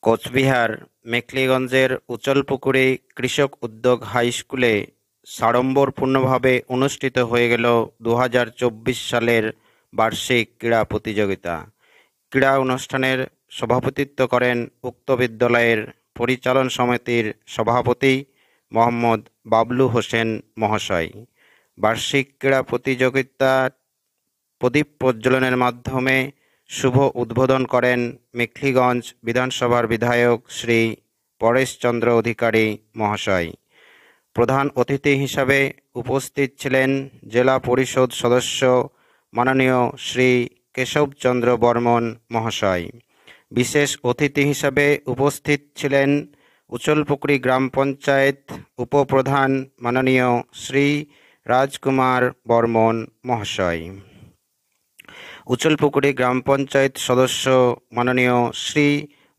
কোচবিহার মেখলিগঞ্জের উচলপুকুরে কৃষক উদ্যোগ হাই স্কুলে সাড়ম্বরপূর্ণভাবে অনুষ্ঠিত হয়ে গেল 2024 সালের বার্ষিক ক্রীড়া প্রতিযোগিতা। ক্রীড়া অনুষ্ঠানের সভাপতিত্ব করেন উক্ত বিদ্যালয়ের পরিচালন সমিতির সভাপতি মোহাম্মদ বাবলু হোসেন মহাশয়। বার্ষিক ক্রীড়া প্রতিযোগিতা প্রদীপ প্রজ্বলনের মাধ্যমে শুভ উদ্বোধন করেন মেখলিগঞ্জ বিধানসভার বিধায়ক শ্রী পরেশচন্দ্র অধিকারী মহাশয়। প্রধান অতিথি হিসাবে উপস্থিত ছিলেন জেলা পরিষদ সদস্য মাননীয় শ্রী কেশবচন্দ্র বর্মন মহাশয়। বিশেষ অতিথি হিসাবে উপস্থিত ছিলেন উচলপুকুরি গ্রাম পঞ্চায়েত উপপ্রধান মাননীয় শ্রী রাজকুমার বর্মন মহাশয়, উচলপুকুরি গ্রাম পঞ্চায়েত সদস্য মাননীয় শ্রী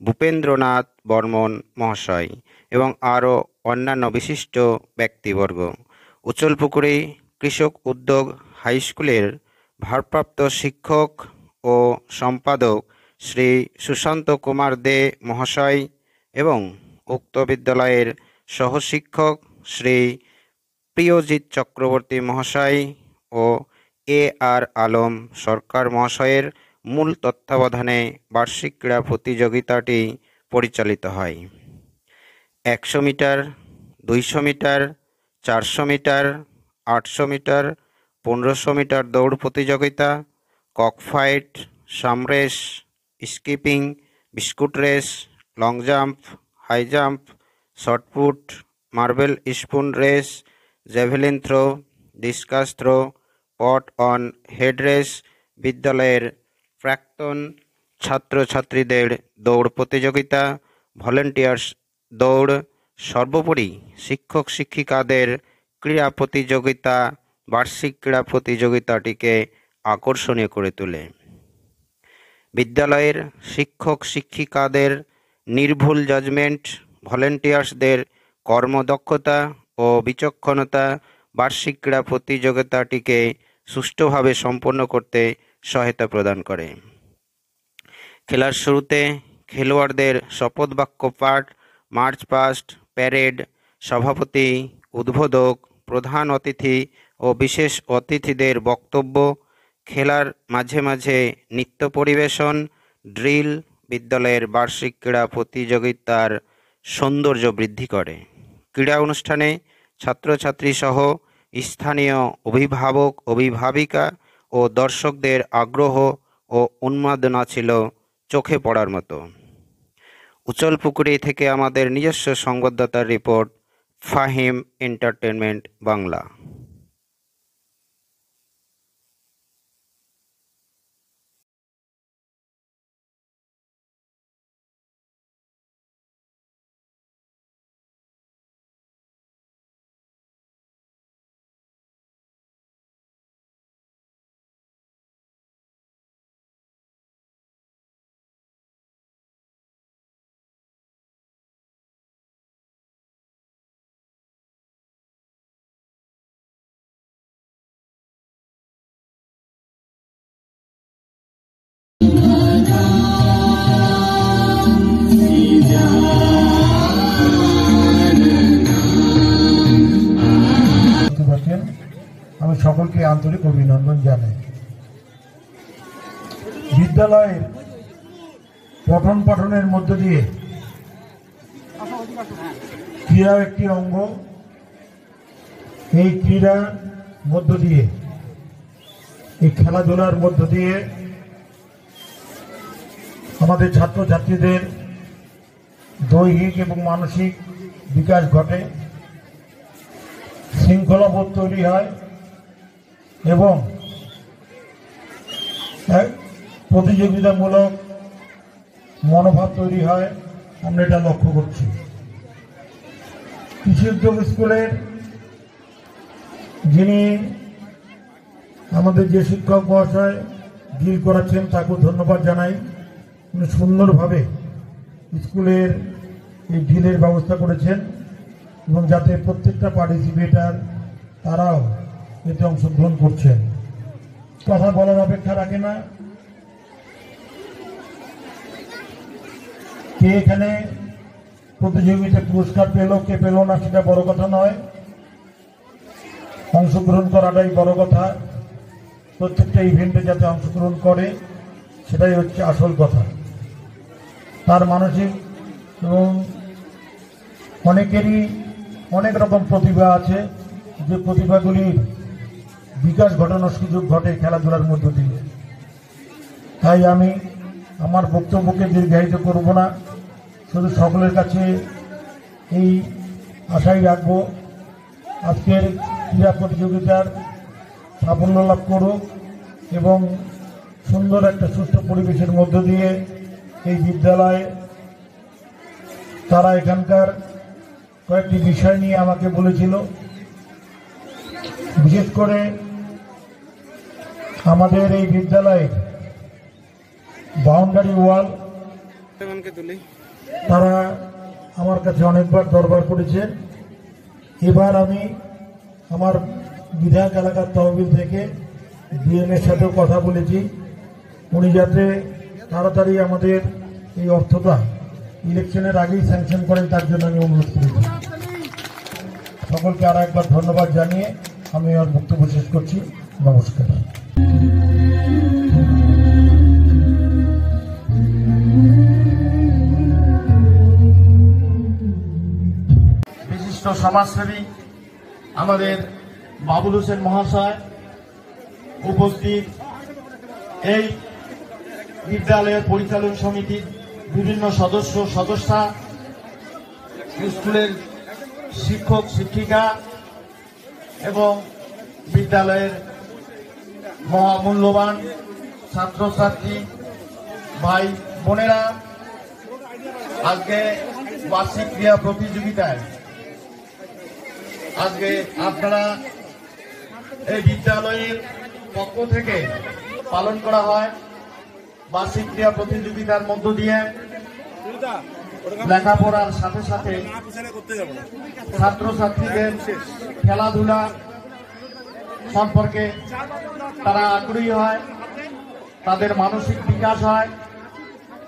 ভূপেন্দ্রনাথ বর্মন মহাশয় এবং আরও অন্যান্য বিশিষ্ট ব্যক্তিবর্গ। উচলপুকুরি কৃষক উদ্যোগ হাই স্কুলের ভারপ্রাপ্ত শিক্ষক ও সম্পাদক শ্রী সুশান্ত কুমার দে মহাশয় এবং উক্ত বিদ্যালয়ের সহশিক্ষক শ্রী প্রিয়জিৎ চক্রবর্তী মহাশয় ও আর আলম সরকার মহাশয়ের মূল তত্ত্বাবধানে বার্ষিক ক্রীড়া প্রতিযোগিতাটি পরিচালিত হয়। 100 metre, 200 metre, 400 metre, 800 metre, 1500 metre দৌড় প্রতিযোগিতা, ককফাইট, সামরেস, skipping, biscuit race, long jump, high jump, shot put, marble spoon race, javelin throw, discus throw, pot on head race, বিদ্যালয়ের প্রাক্তন ছাত্রছাত্রীদের দৌড় প্রতিযোগিতা, ভলেন্টিয়ার্স দৌড়, সর্বোপরি শিক্ষক শিক্ষিকাদের ক্রীড়া প্রতিযোগিতা বার্ষিক ক্রীড়া প্রতিযোগিতাটিকে আকর্ষণীয় করে তোলে। বিদ্যালয়ের শিক্ষক শিক্ষিকাদের নির্ভুল জাজমেন্ট, ভলেন্টিয়ার্সদের কর্মদক্ষতা ও বিচক্ষণতা বার্ষিক ক্রীড়া প্রতিযোগিতাটিকে সুষ্ঠুভাবে সম্পন্ন করতে সহায়তা প্রদান করে। খেলার শুরুতে খেলোয়াড়দের শপথ বাক্য পাঠ, মার্চ পাস্ট, প্যারেড, সভাপতি, উদ্বোধক, প্রধান অতিথি ও বিশেষ অতিথিদের বক্তব্য, খেলার মাঝে মাঝে নৃত্য পরিবেশন, ড্রিল বিদ্যালয়ের বার্ষিক ক্রীড়া প্রতিযোগিতার সৌন্দর্য বৃদ্ধি করে। ক্রীড়া অনুষ্ঠানে ছাত্রছাত্রী সহ স্থানীয় অভিভাবক অভিভাবিকা ও দর্শকদের আগ্রহ ও উন্মাদনা ছিল চোখে পড়ার মতো। উচলপুকুরি থেকে আমাদের নিজস্ব সংবাদদাতার রিপোর্ট, ফাহিম এন্টারটেনমেন্ট বাংলা। আমি সকলকে আন্তরিক অভিনন্দন জানাই। বিদ্যালয়ের পঠন পাঠনের মধ্য দিয়ে ক্রীড়া একটি অঙ্গ। এই ক্রীড়ার মধ্য দিয়ে, এই খেলাধুলার মধ্য দিয়ে আমাদের ছাত্রছাত্রীদের দৈহিক এবং মানসিক বিকাশ ঘটে, শৃঙ্খলাবোধ তৈরি হয় এবং প্রতিযোগিতামূলক মনোভাব তৈরি হয়। আমরা এটা লক্ষ্য করছি। কৃষি উদ্যোগ স্কুলের যিনি আমাদের যে শিক্ষক মহাশয় ডিল করাচ্ছেন তাকেও ধন্যবাদ জানাই। উনি সুন্দরভাবে স্কুলের এই ডিলের ব্যবস্থা করেছেন এবং যাতে প্রত্যেকটা পার্টিসিপেটার তারাও এতে অংশগ্রহণ করছেন। কথা বলার অপেক্ষা রাখে না। কে এখানে প্রতিযোগিতায় পুরস্কার পেল কে পেল না সেটা বড় কথা নয়, অংশগ্রহণ করাটাই বড় কথা। প্রত্যেকটা ইভেন্টে যাতে অংশগ্রহণ করে সেটাই হচ্ছে আসল কথা। তার মানসিক এবং অনেকেরই অনেক রকম প্রতিভা আছে, যে প্রতিভাগুলির বিকাশ ঘটানোর সুযোগ ঘটে খেলাধুলার মধ্য দিয়ে। তাই আমি আমার বক্তব্যকে দীর্ঘায়িত করব না, শুধু সকলের কাছে এই আশাই রাখব আজকের ক্রীড়া প্রতিযোগিতার সাফল্য লাভ করুক এবং সুন্দর একটা সুস্থ পরিবেশের মধ্য দিয়ে এই বিদ্যালয়ে তারা এখানকার কয়েকটি বিষয় নিয়ে আমাকে বলেছিল। বিশেষ করে আমাদের এই বিদ্যালয়ে বাউন্ডারি ওয়াল তারা আমার কাছে অনেকবার দরবার করেছে। এবার আমি আমার বিধায়ক এলাকার তহবিল থেকে ডিএমের সাথেও কথা বলেছি, উনি যাতে তাড়াতাড়ি আমাদের এই অর্থটা ইলেকশনের আগেই স্যাংশন করেন তার জন্য আমি অনুরোধ করেছি। সকলকে আর একবার ধন্যবাদ জানিয়ে আমি আমার বক্তব্য শেষ করছি। নমস্কার। বিশিষ্ট সমাজসেবী আমাদের বাবুল হোসেন মহাশয় উপস্থিত, এই বিদ্যালয়ের পরিচালন সমিতির বিভিন্ন সদস্যা, স্কুলের শিক্ষক শিক্ষিকা এবং বিদ্যালয়ের মহামূল্যবান ছাত্রছাত্রী ভাই বোনেরা, আজকে বার্ষিক ক্রীড়া প্রতিযোগিতায় আজকে আপনারা এই বিদ্যালয়ের পক্ষ থেকে পালন করা হয় বার্ষিক ক্রীড়া প্রতিযোগিতার মধ্য দিয়ে লেখাপড়ার সাথে সাথে ছাত্রছাত্রীদের খেলাধুলা সম্পর্কে তারা আগ্রহী হয়, তাদের মানসিক বিকাশ হয়।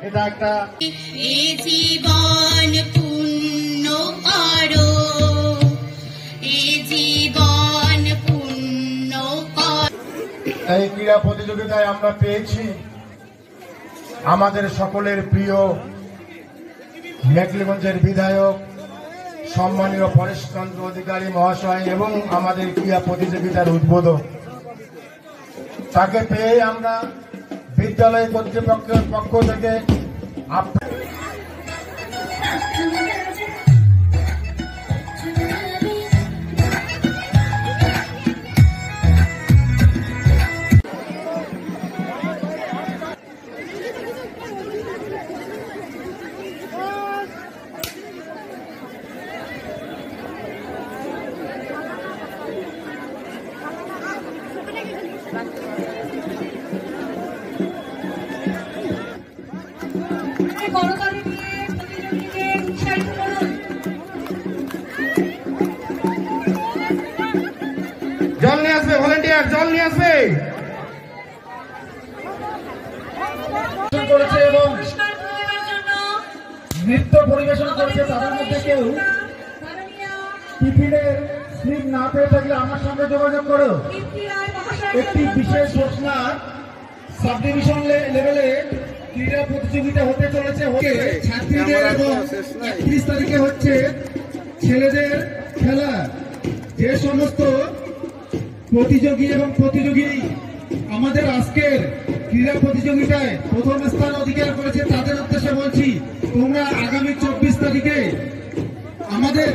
এটা একটা জীবন পূর্ণ করো, জীবন পূর্ণ করো। এই ক্রীড়া প্রতিযোগিতায় আমরা পেয়েছি আমাদের সকলের প্রিয় মেকলিগঞ্জের বিধায়ক সম্মানীয় পরেশচন্দ্র অধিকারী মহাশয় এবং আমাদের ক্রীড়া প্রতিযোগিতার উদ্বোধক। তাকে পেয়ে আমরা বিদ্যালয় কর্তৃপক্ষের পক্ষ থেকে করতালি দিয়ে প্রতিযোগীকে উৎসাহিত করুন। জল নিয়ে আসবে, ভলেন্টিয়ার জল নিয়ে আসবে। করেছে এবং পুরস্কার তুলে দেওয়ার জন্য নৃত্য পরিবেশন করেছে, তাদের মধ্যে কেউ মাননীয় টিফিনের স্লিপ না পেয়ে থাকলে আমার সঙ্গে যোগাযোগ করো। কীর্তি রায় মহাশয় একটি বিশেষ ঘোষণা, সাব ডিভিশন লেভেলে ক্রীড়া প্রতিযোগিতা হতে চলেছে। ছাত্রীদের এবং 31 তারিখে হচ্ছে ছেলেদের খেলা। যে সমস্ত প্রতিযোগী এবং প্রতিযোগী আমাদের আজকের ক্রীড়া প্রতিযোগিতায় প্রথম স্থান অধিকার করেছে তাদের উদ্দেশ্যে বলছি, তোমরা আগামী 24 তারিখে আমাদের